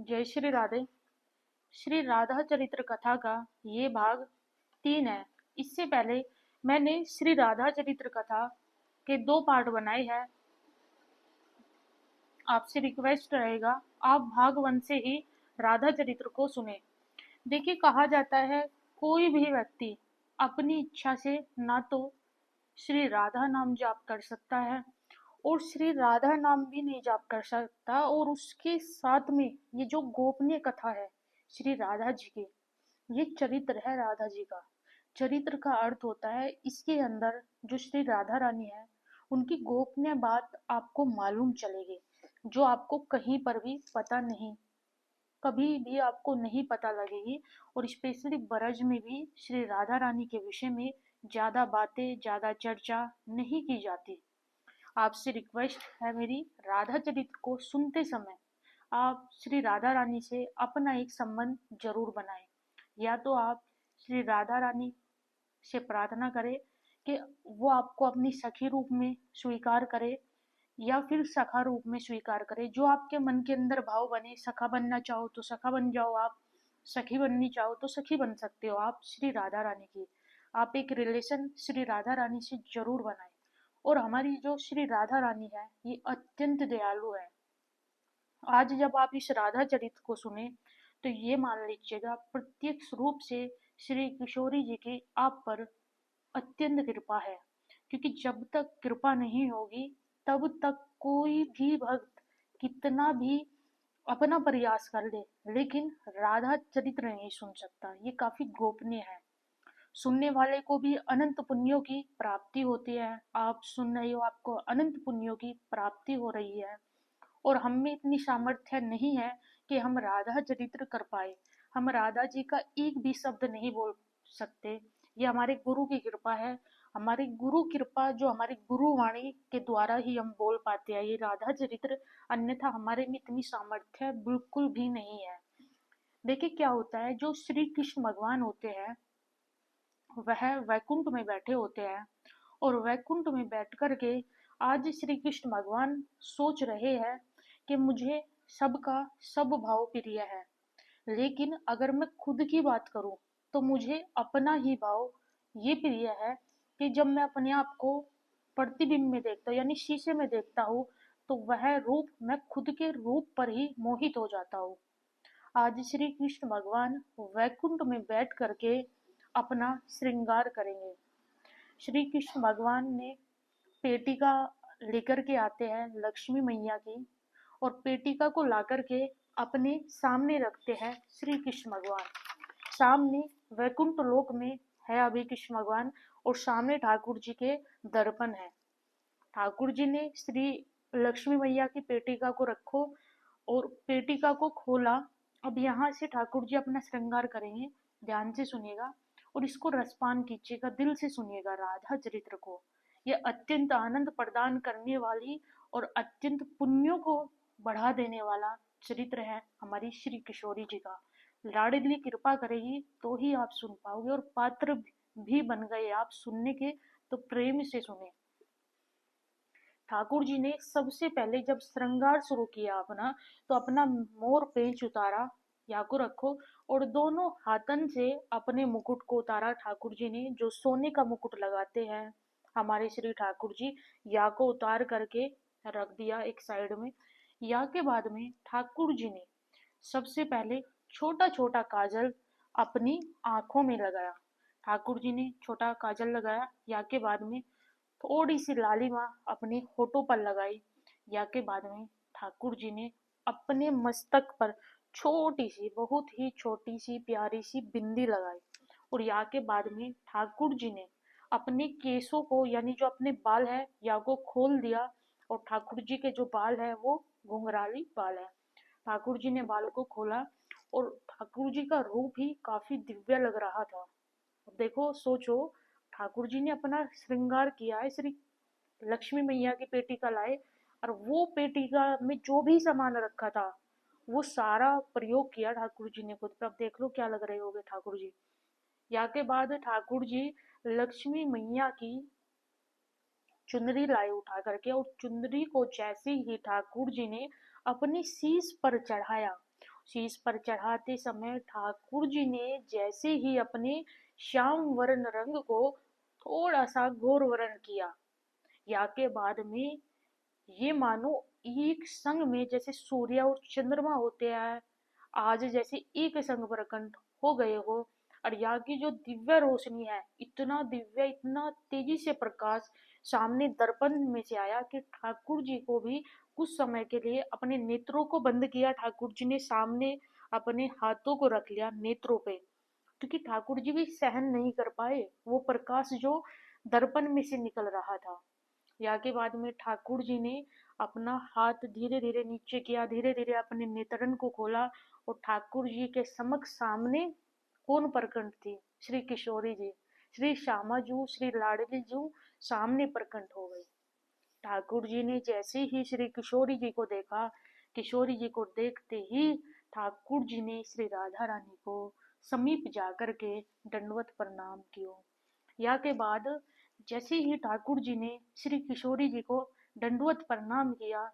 जय श्री राधे। श्री राधा चरित्र कथा का ये भाग 3 है। इससे पहले मैंने श्री राधा चरित्र कथा के 2 पार्ट बनाए हैं। आपसे रिक्वेस्ट रहेगा आप भाग 1 से ही राधा चरित्र को सुने। देखिए, कहा जाता है कोई भी व्यक्ति अपनी इच्छा से ना तो श्री राधा नाम जाप कर सकता है और श्री राधा नाम भी नहीं जाप कर सकता, और उसके साथ में ये जो गोपनीय कथा है श्री राधा जी की, ये चरित्र है राधा जी का। चरित्र का अर्थ होता है इसके अंदर जो श्री राधा रानी है उनकी गोपनीय बात आपको मालूम चलेगी, जो आपको कहीं पर भी पता नहीं, कभी भी आपको नहीं पता लगेगी। और स्पेशली ब्रज में भी श्री राधा रानी के विषय में ज्यादा बातें, ज्यादा चर्चा नहीं की जाती। आपसे रिक्वेस्ट है मेरी, राधा चरित्र को सुनते समय आप श्री राधा रानी से अपना एक संबंध जरूर बनाएं। या तो आप श्री राधा रानी से प्रार्थना करें कि वो आपको अपनी सखी रूप में स्वीकार करे, या फिर सखा रूप में स्वीकार करे। जो आपके मन के अंदर भाव बने, सखा बनना चाहो तो सखा बन जाओ आप, सखी बननी चाहो तो सखी बन सकते हो आप श्री राधा रानी की। आप एक रिलेशन श्री राधा रानी से जरूर बनाएं। और हमारी जो श्री राधा रानी है ये अत्यंत दयालु है। आज जब आप इस राधा चरित्र को सुने तो ये मान लीजिएगा प्रत्यक्ष रूप से श्री किशोरी जी की आप पर अत्यंत कृपा है। क्योंकि जब तक कृपा नहीं होगी तब तक कोई भी भक्त कितना भी अपना प्रयास कर ले, लेकिन राधा चरित्र नहीं सुन सकता। ये काफी गोपनीय है। सुनने वाले को भी अनंत पुण्यों की प्राप्ति होती है। आप सुन रहे हो, आपको अनंत पुण्यों की प्राप्ति हो रही है। और हम में इतनी सामर्थ्य नहीं है कि हम राधा चरित्र कर पाए। हम राधा जी का एक भी शब्द नहीं बोल सकते। ये हमारे गुरु की कृपा है। हमारी गुरु कृपा, जो हमारी गुरु वाणी के द्वारा ही हम बोल पाते हैं ये राधा चरित्र, अन्यथा हमारे में इतनी सामर्थ्य बिल्कुल भी नहीं है। देखिए क्या होता है, जो श्री कृष्ण भगवान होते हैं वह वैकुंठ में बैठे होते हैं, और वैकुंठ में बैठ कर के आज श्री कृष्ण भगवान सोच रहे हैं कि मुझे सबका सब भाव प्रिय है। लेकिन अगर मैं खुद की बात करूं तो मुझे अपना ही भाव ये प्रिय है कि जब मैं अपने आप को प्रतिबिंब में देखता हूँ यानी शीशे में देखता हूँ तो वह रूप, मैं खुद के रूप पर ही मोहित हो जाता हूँ। आज श्री कृष्ण भगवान वैकुंठ में बैठ करके अपना श्रृंगार करेंगे। श्री कृष्ण भगवान ने पेटिका लेकर के आते हैं लक्ष्मी मैया की, और पेटिका को ला करके अपने सामने रखते हैं श्री कृष्ण भगवान। सामने वैकुंठ लोक में है अभी कृष्ण भगवान, और सामने ठाकुर जी के दर्पण है। ठाकुर जी ने श्री लक्ष्मी मैया की पेटिका को रखो और पेटिका को खोला। अब यहाँ से ठाकुर जी अपना श्रृंगार करेंगे। ध्यान से सुनिएगा और इसको रसपान कीजिएगा, दिल से सुनिएगा राधा चरित्र को। यह अत्यंत आनंद प्रदान करने वाली और अत्यंत पुण्यों को बढ़ा देने वाला चरित्र है हमारी श्री किशोरी जी का। लाडली कृपा करेगी तो ही आप सुन पाओगे, और पात्र भी बन गए आप सुनने के, तो प्रेम से सुने। ठाकुर जी ने सबसे पहले जब श्रृंगार शुरू किया अपना, तो अपना मोर पेंच उतारा, या को रखो, और दोनों हाथन से अपने मुकुट को उतारा। ठाकुर जी ने जो सोने का मुकुट लगाते हैं हमारे श्री ठाकुर जी, या को उतार करके रख दिया एक साइड में। या के बाद में ठाकुर जी ने सबसे पहले छोटा छोटा काजल अपनी आंखों में लगाया। ठाकुर जी ने छोटा काजल लगाया, या के बाद में थोड़ी सी लालिमा अपने होठों पर लगाई। या के बाद में ठाकुर जी ने अपने मस्तक पर छोटी सी, बहुत ही छोटी सी प्यारी सी बिंदी लगाई। और या के बाद में ठाकुर जी ने अपने केसों को, यानी जो अपने बाल है, या को खोल दिया। और ठाकुर जी के जो बाल है वो घुंघराली बाल है। ठाकुर जी ने बाल को खोला और ठाकुर जी का रूप ही काफी दिव्य लग रहा था। अब देखो, सोचो, ठाकुर जी ने अपना श्रृंगार किया है, श्री लक्ष्मी मैया की पेटिका लाए, और वो पेटिका में जो भी सामान रखा था वो सारा प्रयोग किया ठाकुर जी ने खुद पे। अब देख लो क्या लग रहे होगे ठाकुर जी। या के बाद ठाकुर जी लक्ष्मी मैया की चुनरी लाए उठा करके, और चुनरी को जैसे ही ठाकुर जी ने अपने शीश पर चढ़ाया, शीश पर चढ़ाते समय ठाकुर जी ने जैसे ही अपने श्याम वर्ण रंग को थोड़ा सा घोर वर्ण किया, या के बाद में ये मानो एक संग में जैसे सूर्य और चंद्रमा होते हैं, आज जैसे एक संग प्रकट हो गए हो। और यहाँ की जो दिव्य रोशनी है, इतना दिव्य, इतना तेजी से प्रकाश सामने दर्पण में से आया कि ठाकुर जी को भी कुछ समय के लिए अपने नेत्रों को बंद किया। ठाकुर जी ने सामने अपने हाथों को रख लिया नेत्रों पे, क्योंकि ठाकुर जी भी सहन नहीं कर पाए वो प्रकाश जो दर्पण में से निकल रहा था। या के बाद में ठाकुर जी ने अपना हाथ धीरे धीरे नीचे किया, धीरे धीरे अपने नेत्रन को खोला, और ठाकुर जी के समक्ष सामने कौन प्रकट थी? श्री किशोरी जी, श्री श्यामा जू, श्री लाडली जू सामने प्रकट हो गई। ठाकुर जी ने जैसे ही श्री किशोरी जी को देखा, किशोरी जी को देखते ही ठाकुर जी ने श्री राधा रानी को समीप जाकर के दंडवत प्रणाम किया। या के बाद जैसे ही ठाकुर जी ने श्री किशोरी जी को दंडवत प्रणाम किया,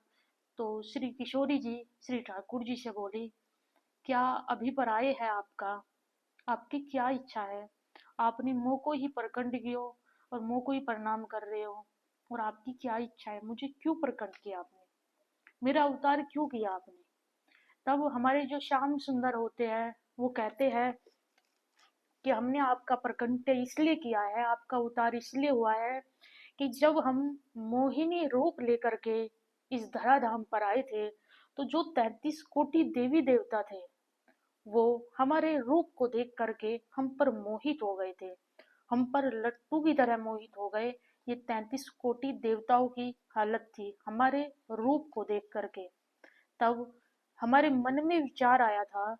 तो श्री किशोरी जी श्री ठाकुर जी से बोली, क्या अभिप्राय है आपका? आपकी क्या इच्छा है? आपने मुंह को ही प्रकट कियो और मुंह को ही प्रणाम कर रहे हो, और आपकी क्या इच्छा है? मुझे क्यों प्रकट किया आपने? मेरा अवतार क्यों किया आपने? तब हमारे जो श्याम सुंदर होते हैं वो कहते हैं कि हमने आपका प्रकट इसलिए किया है, आपका उतार इसलिए हुआ है कि जब हम मोहिनी रूप लेकर के इस धराधाम पर आए थे, तो जो 33 कोटि देवी देवता थे वो हमारे रूप को देख करके हम पर मोहित हो गए थे, हम पर लट्टू की तरह मोहित हो गए। ये 33 कोटि देवताओं की हालत थी हमारे रूप को देख करके। तब हमारे मन में विचार आया था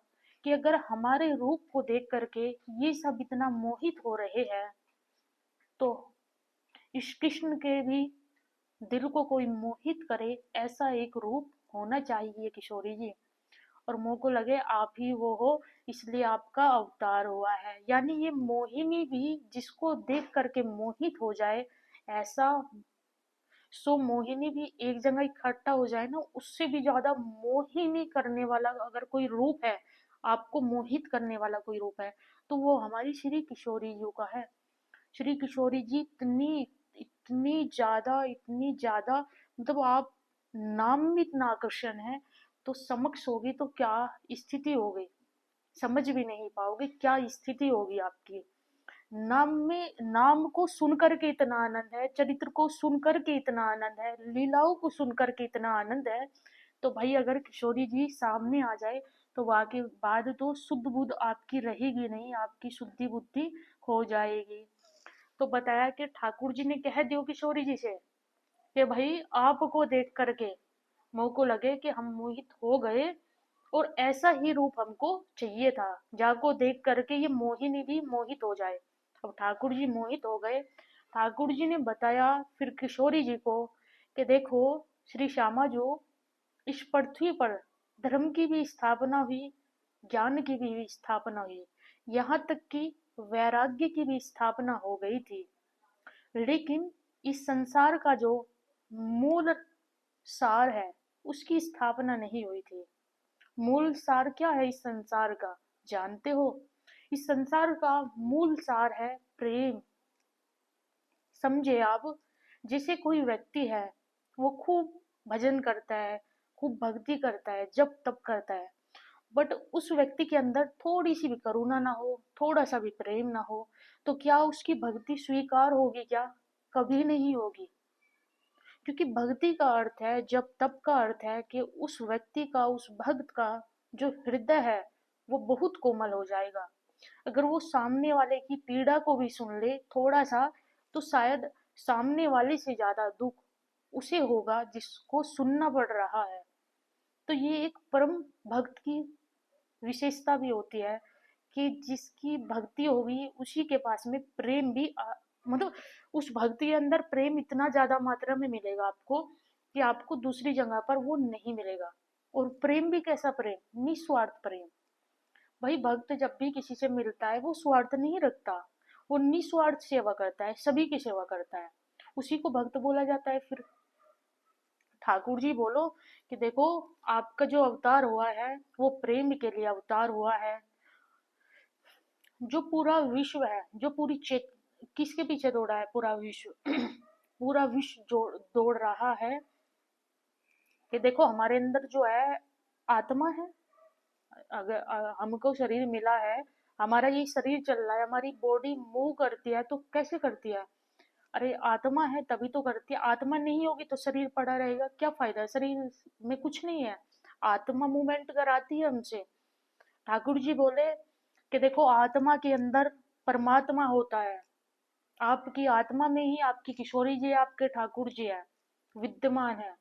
कि अगर हमारे रूप को देख करके ये सब इतना मोहित हो रहे हैं, तो इस कृष्ण के भी दिल को कोई मोहित करे ऐसा एक रूप होना चाहिए किशोरी जी। और मोह को लगे आप ही वो हो, इसलिए आपका अवतार हुआ है। यानी ये मोहिनी भी जिसको देख करके मोहित हो जाए, ऐसा सो मोहिनी भी एक जगह इकट्ठा हो जाए ना, उससे भी ज्यादा मोहिनी करने वाला अगर कोई रूप है, आपको मोहित करने वाला कोई रूप है, तो वो हमारी श्री किशोरी जी का है। श्री किशोरी जी इतनी इतनी ज्यादा, मतलब आप नाम में इतना आकर्षण है, तो समक्ष होगी तो क्या स्थिति होगी, समझ भी नहीं पाओगे क्या स्थिति होगी आपकी। नाम में, नाम को सुनकर के इतना आनंद है, चरित्र को सुनकर के इतना आनंद है, लीलाओं को सुनकर के इतना आनंद है, तो भाई अगर किशोरी जी सामने आ जाए तो वाके बाद तो शुद्ध बुद्ध आपकी रहेगी नहीं, आपकी शुद्धि बुद्धि खो जाएगी। तो बताया कि ठाकुर जी ने कह दियो किशोरी जी से कि भाई आपको देख करके मोह को लगे कि हम मोहित हो गए, और ऐसा ही रूप हमको चाहिए था जाको देख करके ये मोहिनी भी मोहित हो जाए। अब ठाकुर जी मोहित हो गए। ठाकुर जी ने बताया फिर किशोरी जी को कि देखो श्री श्यामा जो इस पृथ्वी पर धर्म की भी स्थापना हुई, ज्ञान की भी स्थापना हुई, यहाँ तक कि वैराग्य की भी स्थापना हो गई थी, लेकिन इस संसार का जो मूल सार है उसकी स्थापना नहीं हुई थी। मूल सार क्या है इस संसार का, जानते हो? इस संसार का मूल सार है प्रेम। समझे आप? जैसे कोई व्यक्ति है, वो खूब भजन करता है, खूब भक्ति करता है, जब तब करता है, बट उस व्यक्ति के अंदर थोड़ी सी भी करुणा ना हो, थोड़ा सा भी प्रेम ना हो, तो क्या उसकी भक्ति स्वीकार होगी क्या? कभी नहीं होगी। क्योंकि भक्ति का अर्थ है, जब तब का अर्थ है कि उस व्यक्ति का, उस भक्त का जो हृदय है वो बहुत कोमल हो जाएगा। अगर वो सामने वाले की पीड़ा को भी सुन ले थोड़ा सा, तो शायद सामने वाले से ज्यादा दुख उसे होगा जिसको सुनना पड़ रहा है। तो ये एक परम भक्त की विशेषता भी होती है कि जिसकी भक्ति होगी उसी के पास में प्रेम भी मतलब उस भक्ति के अंदर प्रेम इतना ज्यादा मात्रा में मिलेगा आपको कि आपको दूसरी जगह पर वो नहीं मिलेगा। और प्रेम भी कैसा प्रेम? निस्वार्थ प्रेम। भाई भक्त जब भी किसी से मिलता है वो स्वार्थ नहीं रखता, वो निस्वार्थ सेवा करता है, सभी की सेवा करता है, उसी को भक्त बोला जाता है। फिर ठाकुर जी बोलो कि देखो, आपका जो अवतार हुआ है वो प्रेम के लिए अवतार हुआ है। जो पूरा विश्व है, जो पूरी चेत किसके पीछे दौड़ा है पूरा विश्व? पूरा विश्व जो दौड़ रहा है कि देखो हमारे अंदर जो है आत्मा है। अगर हमको शरीर मिला है, हमारा ये शरीर चल रहा है, हमारी बॉडी मूव करती है तो कैसे करती है? अरे आत्मा है तभी तो करती है। आत्मा नहीं होगी तो शरीर पड़ा रहेगा, क्या फायदा है? शरीर में कुछ नहीं है। आत्मा मूवमेंट कराती है हमसे। ठाकुर जी बोले कि देखो आत्मा के अंदर परमात्मा होता है। आपकी आत्मा में ही आपकी किशोरी जी, आपके ठाकुर जी है, विद्यमान है।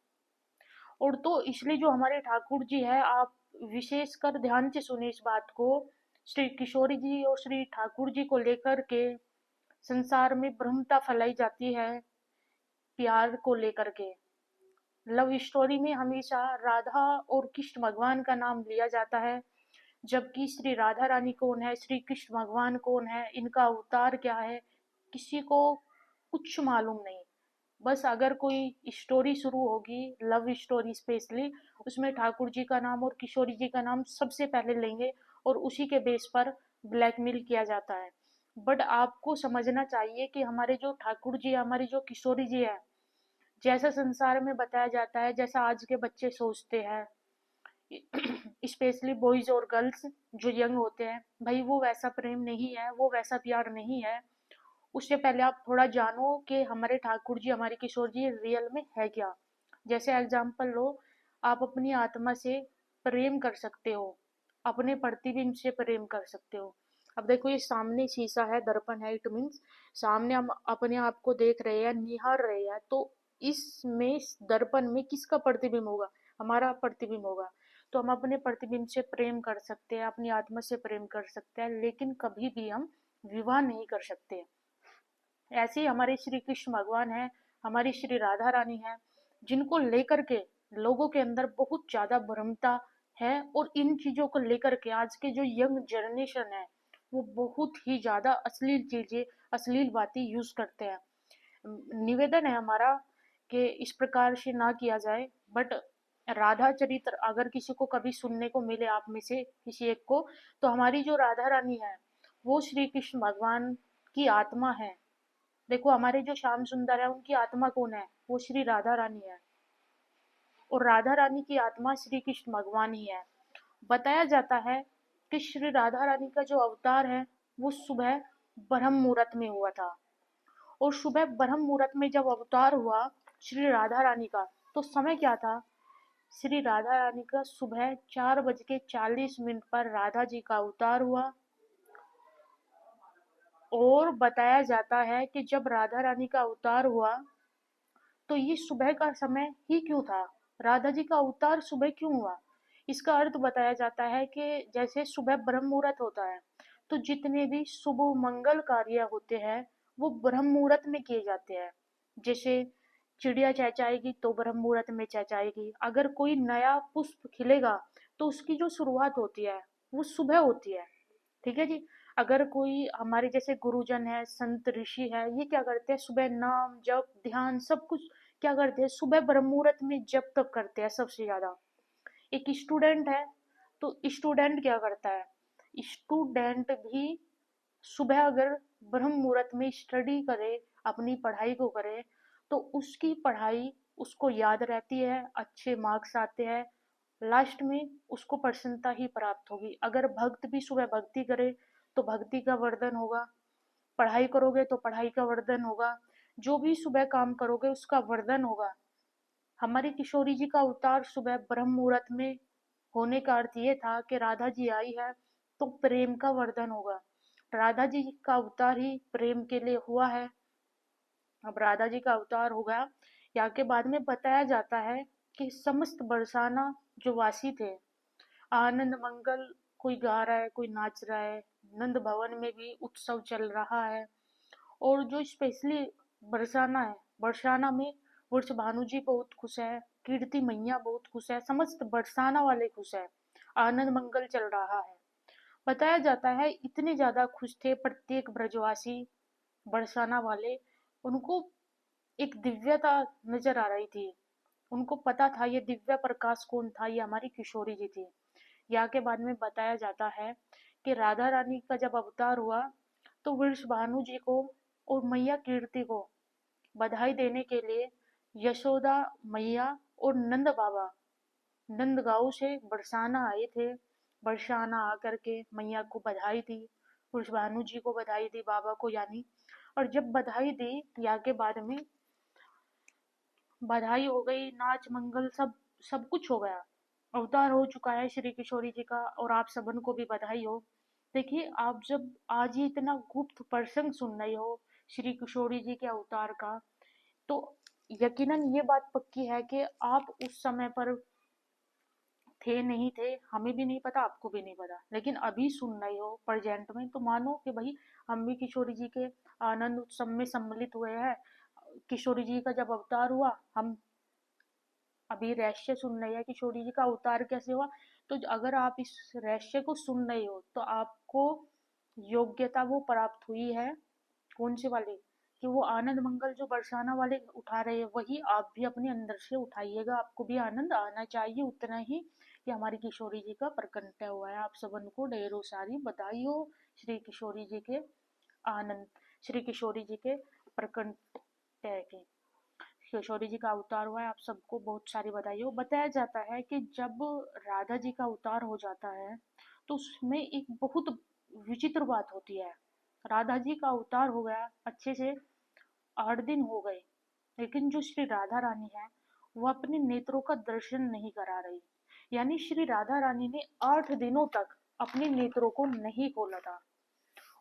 और तो इसलिए जो हमारे ठाकुर जी है, आप विशेषकर ध्यान से सुने इस बात को। श्री किशोरी जी और श्री ठाकुर जी को लेकर के संसार में भ्रमता फैलाई जाती है, प्यार को लेकर के। लव स्टोरी में हमेशा राधा और कृष्ण भगवान का नाम लिया जाता है, जबकि श्री राधा रानी कौन है, श्री कृष्ण भगवान कौन है, इनका अवतार क्या है, किसी को कुछ मालूम नहीं। बस अगर कोई स्टोरी शुरू होगी, लव स्टोरी स्पेशली, उसमें ठाकुर जी का नाम और किशोरी जी का नाम सबसे पहले लेंगे और उसी के बेस पर ब्लैकमेल किया जाता है। बट आपको समझना चाहिए कि हमारे जो ठाकुर जी, हमारी जो किशोरी जी है, जैसा संसार में बताया जाता है, जैसा आज के बच्चे सोचते हैं, स्पेशली बॉयज और गर्ल्स जो यंग होते हैं, भाई वो वैसा प्रेम नहीं है, वो वैसा प्यार नहीं है। उससे पहले आप थोड़ा जानो कि हमारे ठाकुर जी, हमारे किशोर जी रियल में है क्या। जैसे एग्जाम्पल लो, आप अपनी आत्मा से प्रेम कर सकते हो, अपने प्रतिबिंब से प्रेम कर सकते हो। अब देखो ये सामने शीशा है, दर्पण है, इट मीन्स सामने हम अपने आप को देख रहे हैं, निहार रहे हैं, तो इसमें दर्पण में किसका प्रतिबिंब होगा? हमारा प्रतिबिंब होगा। तो हम अपने प्रतिबिंब से प्रेम कर सकते हैं, अपनी आत्मा से प्रेम कर सकते हैं, लेकिन कभी भी हम विवाह नहीं कर सकते। ऐसे ही हमारे श्री कृष्ण भगवान है, हमारी श्री राधा रानी है, जिनको लेकर के लोगों के अंदर बहुत ज्यादा भ्रमता है। और इन चीजों को लेकर के आज के जो यंग जनरेशन है, वो बहुत ही ज्यादा अश्लील चीजें, अश्लील बातें यूज करते हैं। निवेदन है हमारा कि इस प्रकार से ना किया जाए। बट राधा चरित्र अगर किसी को कभी सुनने को मिले, आप में से किसी एक को, तो हमारी जो राधा रानी है वो श्री कृष्ण भगवान की आत्मा है। देखो हमारे जो श्याम सुंदर है, उनकी आत्मा कौन है? वो श्री राधा रानी है। और राधा रानी की आत्मा श्री कृष्ण भगवान ही है। बताया जाता है कि श्री राधा रानी का जो अवतार है वो सुबह ब्रह्म मुहूर्त में हुआ था। और सुबह ब्रह्म मुहूर्त में जब अवतार हुआ श्री राधा रानी का, तो समय क्या था? श्री राधा रानी का सुबह 4:40 पर राधा जी का अवतार हुआ। और बताया जाता है कि जब राधा रानी का अवतार हुआ तो ये सुबह का समय ही क्यों था? राधा जी का अवतार सुबह क्यों हुआ? इसका अर्थ बताया जाता है कि जैसे सुबह ब्रह्म मुहूर्त होता है, तो जितने भी शुभ मंगल कार्य होते हैं वो ब्रह्म मुहूर्त में किए जाते हैं। जैसे चिड़िया चहचहाएगी तो ब्रह्म मुहूर्त में चहचहाएगी। अगर कोई नया पुष्प खिलेगा तो उसकी जो शुरुआत होती है वो सुबह होती है। ठीक है जी। अगर कोई हमारे जैसे गुरुजन है, संत ऋषि है, ये क्या करते हैं? सुबह नाम जप ध्यान सब कुछ क्या करते हैं? सुबह ब्रह्म मुहूर्त में जप तप करते हैं सबसे ज्यादा। एक स्टूडेंट है तो स्टूडेंट क्या करता है? स्टूडेंट भी सुबह अगर ब्रह्म मुहूर्त में स्टडी करे, अपनी पढ़ाई को करे, तो उसकी पढ़ाई उसको याद रहती है, अच्छे मार्क्स आते हैं, लास्ट में उसको प्रसन्नता ही प्राप्त होगी। अगर भक्त भी सुबह भक्ति करे तो भक्ति का वर्धन होगा, पढ़ाई करोगे तो पढ़ाई का वर्धन होगा, जो भी सुबह काम करोगे उसका वर्धन होगा। हमारी किशोरी जी का अवतार सुबह ब्रह्म मुहूर्त में होने का अर्थ ये था कि राधा जी आई है तो प्रेम का वर्धन होगा। राधा जी का अवतार ही प्रेम के लिए हुआ है। अब राधा जी का अवतार हो गया, यहाँ के बाद में बताया जाता है कि समस्त बरसाना जो वासी थे, आनंद मंगल, कोई गा रहा है, कोई नाच रहा है, नंद भवन में भी उत्सव चल रहा है। और जो स्पेशली बरसाना है, बरसाना में वृष भानु जी बहुत खुश है, कीर्ति मैया बहुत खुश है, समस्त बरसाना वाले खुश है, आनंद मंगल चल रहा है। बताया जाता है इतने ज्यादा खुश थे प्रत्येक ब्रजवासी, बरसाना वाले, उनको एक दिव्यता नजर आ रही थी। उनको पता था ये दिव्य प्रकाश कौन था, ये हमारी किशोरी जी थी। यहाँ के बाद में बताया जाता है कि राधा रानी का जब अवतार हुआ तो वृषभानु जी को और मैया कीर्ति को बधाई देने के लिए यशोदा मैया और नंद बाबा नंदगांव से बरसाना आए थे। बरसाना आकर के मैया को बधाई दी, वृषभानु जी को बधाई दी, बाबा को यानी। और जब बधाई दी, यहाँ के बाद में बधाई हो गई, नाच मंगल सब सब कुछ हो गया। अवतार हो चुका है श्री किशोरी जी का, और आप सबन को भी बधाई हो। देखिए, आप जब आज ही इतना गुप्त प्रसंग सुन रहे हो श्री किशोरी जी के अवतार का, तो यकीनन ये बात पक्की है कि आप उस समय पर थे नहीं थे, हमें भी नहीं पता, आपको भी नहीं पता, लेकिन अभी सुन रहे हो प्रेजेंट में, तो मानो कि भाई हम भी किशोरी जी के आनंद उत्सव में सम्मिलित हुए हैं। किशोरी जी का जब अवतार हुआ, हम अभी रहस्य सुन रहे हैं किशोरी जी का अवतार कैसे हुआ। तो अगर आप इस रहस्य को सुन रहे हो तो आपको योग्यता वो प्राप्त हुई है, कौन सी वाली, कि वो आनंद मंगल जो बरसाना वाले उठा रहे हैं वही आप भी अपने अंदर से उठाइएगा। आपको भी आनंद आना चाहिए उतना ही, कि हमारी किशोरी जी का प्रकट हुआ है। आप सबन को ढेरों सारी बधाई हो श्री किशोरी जी के आनंद, श्री किशोरी जी के प्रकट की, किशोरी जी का अवतार हुआ है, आप सबको बहुत सारी बधाई हो। बताया जाता है कि जब राधा जी का अवतार हो जाता है तो उसमें एक बहुत विचित्र बात होती है। राधा जी का अवतार हो गया, अच्छे से 8 दिन हो गए, लेकिन जो श्री राधा रानी है वो अपने नेत्रों का दर्शन नहीं करा रही। यानी श्री राधा रानी ने 8 दिनों तक अपने नेत्रों को नहीं खोला था।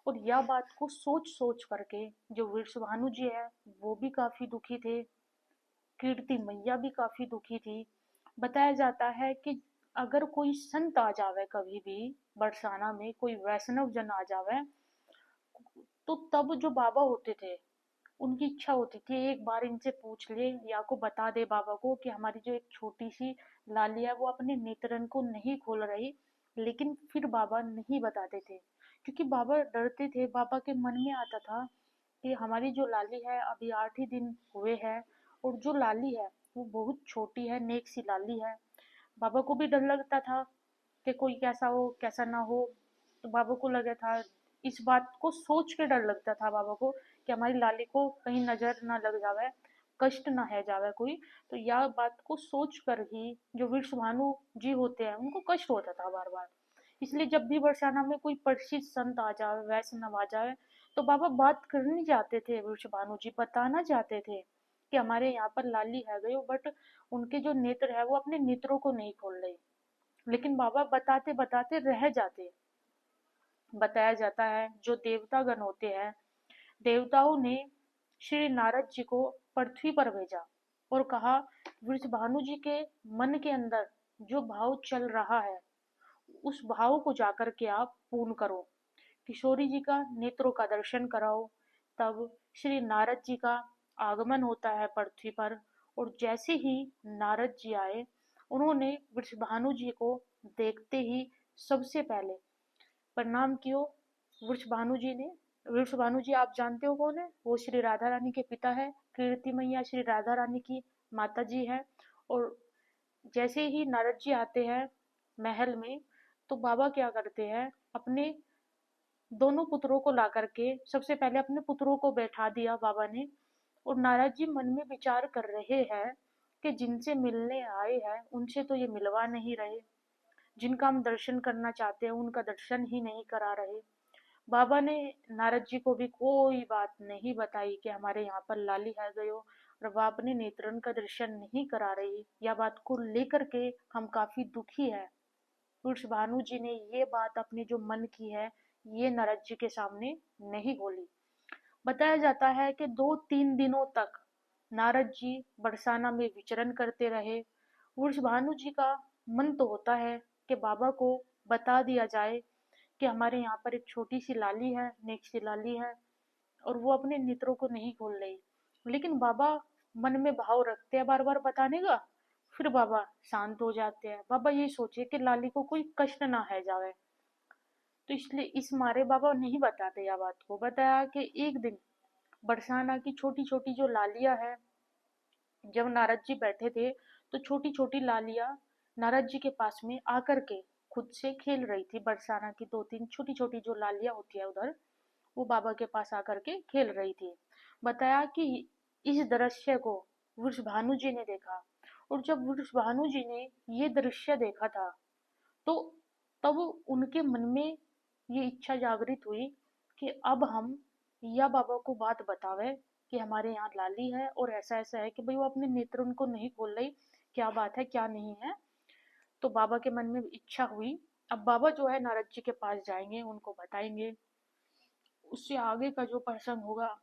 और यह बात को सोच सोच करके जो वृषभानु जी है वो भी काफी दुखी थे, कीर्ति मैया भी काफी दुखी थी। बताया जाता है कि अगर कोई संत आ जावे, कभी भी बरसाना में कोई वैष्णव जन आ जावे, तो तब जो बाबा होते थे उनकी इच्छा होती थी एक बार इनसे पूछ ले या को बता दे बाबा को कि हमारी जो एक छोटी सी लाली है वो अपने नेत्रन को नहीं खोल रही। लेकिन फिर बाबा नहीं बताते थे, क्योंकि बाबा डरते थे। बाबा के मन में आता था कि हमारी जो लाली है अभी 8 ही दिन हुए हैं, और जो लाली है वो बहुत छोटी है, नेक सी लाली है। बाबा को भी डर लगता था कि कोई कैसा हो कैसा ना हो। तो बाबा को लगा था, इस बात को सोच के डर लगता था बाबा को कि हमारी लाली को कहीं नजर ना लग जावे, कष्ट ना है जावे कोई। तो यह बात को सोच कर ही जो वृषभानु जी होते हैं उनको कष्ट होता था बार बार। इसलिए जब भी बरसाना में कोई परिचित संत आ जाए, वैष्णव आ जाए, तो बाबा बात करने जाते थे, वृषभानु जी बताना चाहते थे कि हमारे यहाँ पर लाली है गई, बट उनके जो नेत्र है वो अपने नेत्रों को नहीं खोल रहे। लेकिन बाबा बताते बताते रह जाते। बताया जाता है जो देवतागण होते हैं, देवताओं ने श्री नारद जी को पृथ्वी पर भेजा और कहा, वृषभानु जी के मन के अंदर जो भाव चल रहा है उस भाव को जाकर के आप पूर्ण करो, किशोरी जी का नेत्रों का दर्शन कराओ। तब श्री नारद जी का आगमन होता है पृथ्वी पर। और जैसे ही नारद जी आए, उन्होंने वृषभानु जी को देखते ही सबसे पहले प्रणाम कियो वृषभानु जी ने। वृषभानु जी आप जानते हो कौन है, वो श्री राधा रानी के पिता है। कीर्ति मैया श्री राधा रानी की माता जी है। और जैसे ही नारद जी आते हैं महल में, तो बाबा क्या करते हैं, अपने दोनों पुत्रों को ला करके सबसे पहले अपने पुत्रों को बैठा दिया बाबा ने। और नारद जी मन में विचार कर रहे हैं कि जिनसे मिलने आए हैं उनसे तो ये मिलवा नहीं रहे, जिनका हम दर्शन करना चाहते हैं उनका दर्शन ही नहीं करा रहे। बाबा ने नारद जी को भी कोई बात नहीं बताई कि हमारे यहाँ पर लाली है गयो और वह अपने नेत्रन का दर्शन नहीं करा रही। यह बात को लेकर के हम काफी दुखी है। वृषभानु जी ने ये बात अपने जो मन की है ये नारद जी के सामने नहीं बोली। बताया जाता है कि 2-3 दिनों तक नारद जी बरसाना में विचरण करते रहे। वृषभानु जी का मन तो होता है कि बाबा को बता दिया जाए कि हमारे यहाँ पर एक छोटी सी लाली है, नेक सी लाली है, और वो अपने नेत्रों को नहीं खोल रही। लेकिन बाबा मन में भाव रखते हैं बार बार बताने का, फिर बाबा शांत हो जाते हैं। बाबा ये सोचे कि लाली को कोई कष्ट ना है जावे, तो इसलिए इस मारे बाबा नहीं बताते यह बात को। बताया कि एक दिन बरसाना की छोटी छोटी जो लालियां है, जब नारद जी बैठे थे तो छोटी छोटी लालियां नारद जी के पास में आकर के खुद से खेल रही थी। बरसाना की दो तीन छोटी छोटी जो लालियां होती है उधर, वो बाबा के पास आकर के खेल रही थी। बताया कि इस दृश्य को वृषभानु जी ने देखा, और जब वृषभानु जी ने ये दृश्य देखा था, तो तब उनके मन में ये इच्छा जागृत हुई कि अब हम या बाबा को बात बतावे कि हमारे यहाँ लाली है और ऐसा ऐसा है, कि भाई वो अपने नेत्र उनको नहीं खोल रही, क्या बात है क्या नहीं है। तो बाबा के मन में इच्छा हुई। अब बाबा जो है नारद जी के पास जाएंगे, उनको बताएंगे। उससे आगे का जो प्रसंग होगा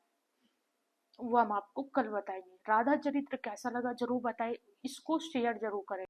वो हम आपको कल बताएंगे। राधा चरित्र कैसा लगा जरूर बताएं, इसको शेयर जरूर करें।